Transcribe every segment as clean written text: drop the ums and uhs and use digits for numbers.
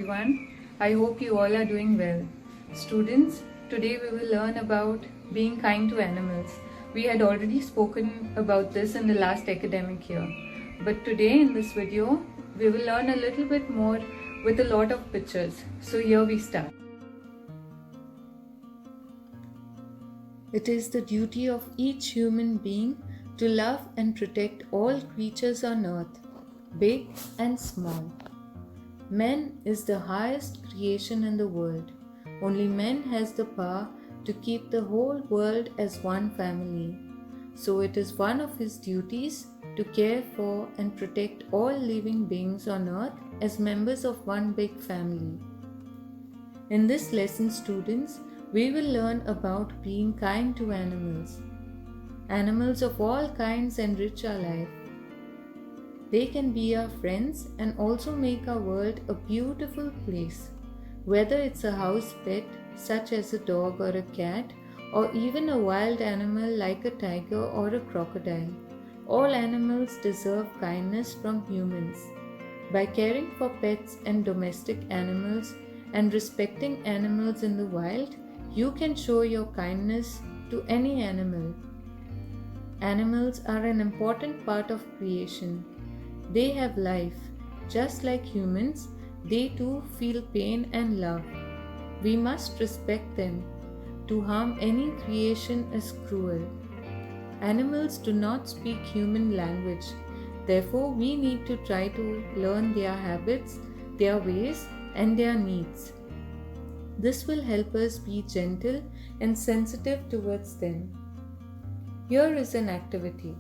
everyone. I hope you all are doing well. Students, today we will learn about being kind to animals. We had already spoken about this in the last academic year. But today in this video, we will learn a little bit more with a lot of pictures. So here we start. It is the duty of each human being to love and protect all creatures on earth, big and small. Man is the highest creation in the world. Only man has the power to keep the whole world as one family. So it is one of his duties to care for and protect all living beings on earth as members of one big family. In this lesson, students, we will learn about being kind to animals. Animals of all kinds enrich our life. They can be our friends and also make our world a beautiful place. Whether it's a house pet such as a dog or a cat, or even a wild animal like a tiger or a crocodile, all animals deserve kindness from humans. By caring for pets and domestic animals and respecting animals in the wild, you can show your kindness to any animal. Animals are an important part of creation. They have life. Just like humans, they too feel pain and love. We must respect them. To harm any creation is cruel. Animals do not speak human language. Therefore, we need to try to learn their habits, their ways, and their needs. This will help us be gentle and sensitive towards them. Here is an activity.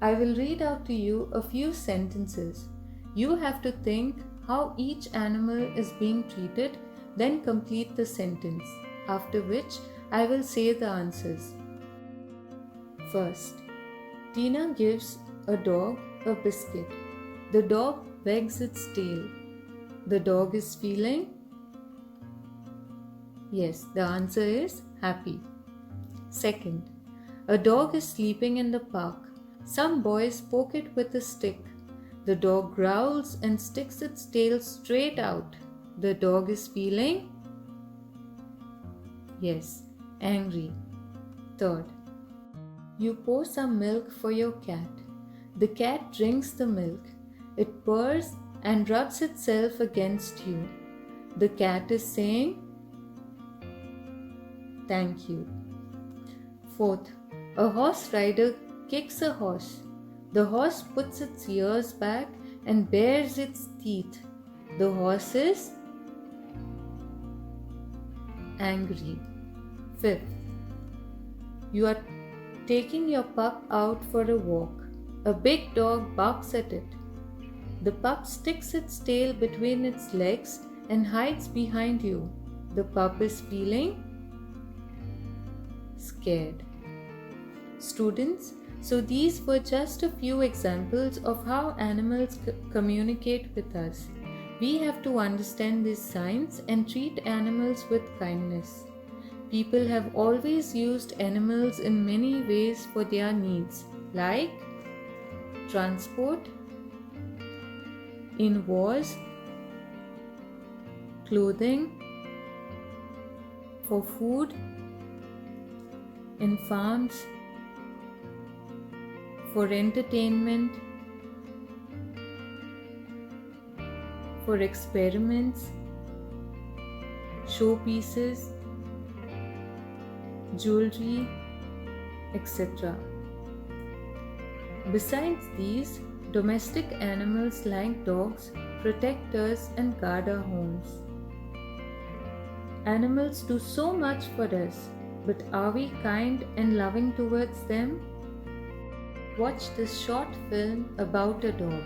I will read out to you a few sentences. You have to think how each animal is being treated, then complete the sentence, after which I will say the answers. First, Tina gives a dog a biscuit. The dog wags its tail. The dog is feeling? Yes, the answer is happy. Second, a dog is sleeping in the park. Some boys poke it with a stick. The dog growls and sticks its tail straight out. The dog is feeling? Yes, angry. Third, you pour some milk for your cat. The cat drinks the milk. It purrs and rubs itself against you. The cat is saying, thank you. Fourth, a horse rider kicks a horse. The horse puts its ears back and bares its teeth. The horse is angry. Fifth, you are taking your pup out for a walk. A big dog barks at it. The pup sticks its tail between its legs and hides behind you. The pup is feeling scared. Students, so these were just a few examples of how animals communicate with us. We have to understand these signs and treat animals with kindness. People have always used animals in many ways for their needs, like transport, in wars, clothing, for food, in farms, for entertainment, for experiments, showpieces, jewelry, etc. Besides these, domestic animals like dogs protect us and guard our homes. Animals do so much for us, but are we kind and loving towards them? Watch this short film about a dog.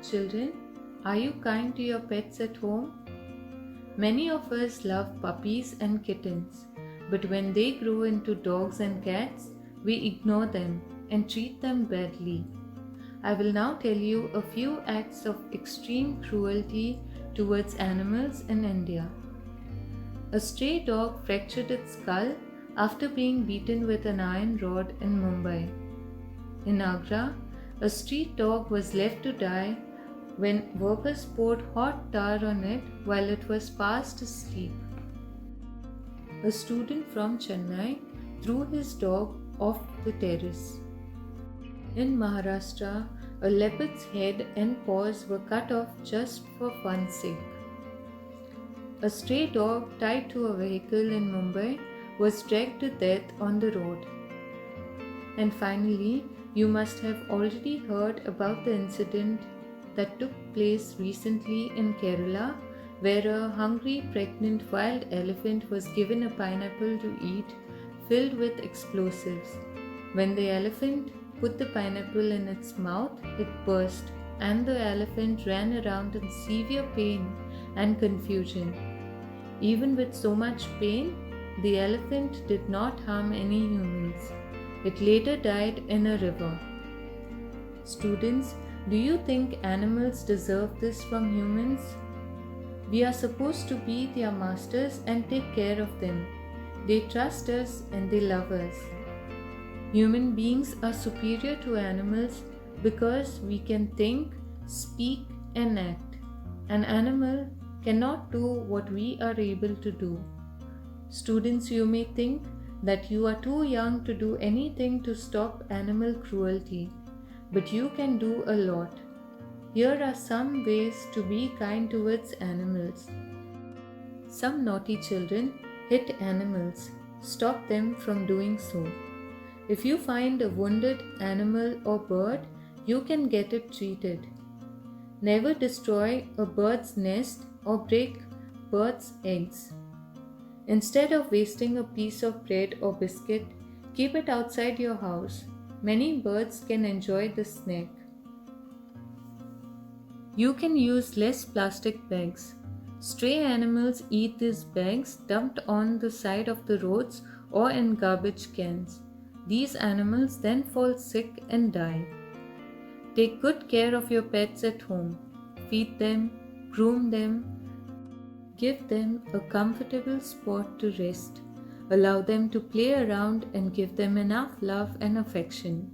Children, are you kind to your pets at home? Many of us love puppies and kittens, but when they grow into dogs and cats, we ignore them and treat them badly. I will now tell you a few acts of extreme cruelty towards animals in India. A stray dog fractured its skull after being beaten with an iron rod in Mumbai. In Agra, a street dog was left to die when workers poured hot tar on it while it was fast asleep. A student from Chennai threw his dog off the terrace. In Maharashtra, a leopard's head and paws were cut off just for fun's sake. A stray dog tied to a vehicle in Mumbai was dragged to death on the road. And finally, you must have already heard about the incident that took place recently in Kerala, where a hungry pregnant wild elephant was given a pineapple to eat filled with explosives. When the elephant put the pineapple in its mouth, it burst, and the elephant ran around in severe pain and confusion. Even with so much pain, the elephant did not harm any humans. It later died in a river. Students, do you think animals deserve this from humans? We are supposed to be their masters and take care of them. They trust us and they love us. Human beings are superior to animals because we can think, speak, and act. An animal cannot do what we are able to do. Students, you may think that you are too young to do anything to stop animal cruelty, but you can do a lot. Here are some ways to be kind towards animals. Some naughty children hit animals. Stop them from doing so. If you find a wounded animal or bird, you can get it treated. Never destroy a bird's nest or break birds' eggs. Instead of wasting a piece of bread or biscuit, keep it outside your house. Many birds can enjoy the snack. You can use less plastic bags. Stray animals eat these bags dumped on the side of the roads or in garbage cans. These animals then fall sick and die. Take good care of your pets at home. Feed them, groom them, give them a comfortable spot to rest. Allow them to play around and give them enough love and affection.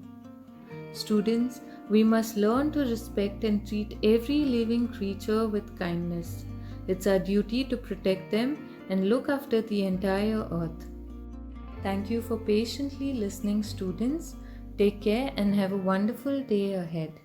Students, we must learn to respect and treat every living creature with kindness. It's our duty to protect them and look after the entire earth. Thank you for patiently listening, students. Take care and have a wonderful day ahead.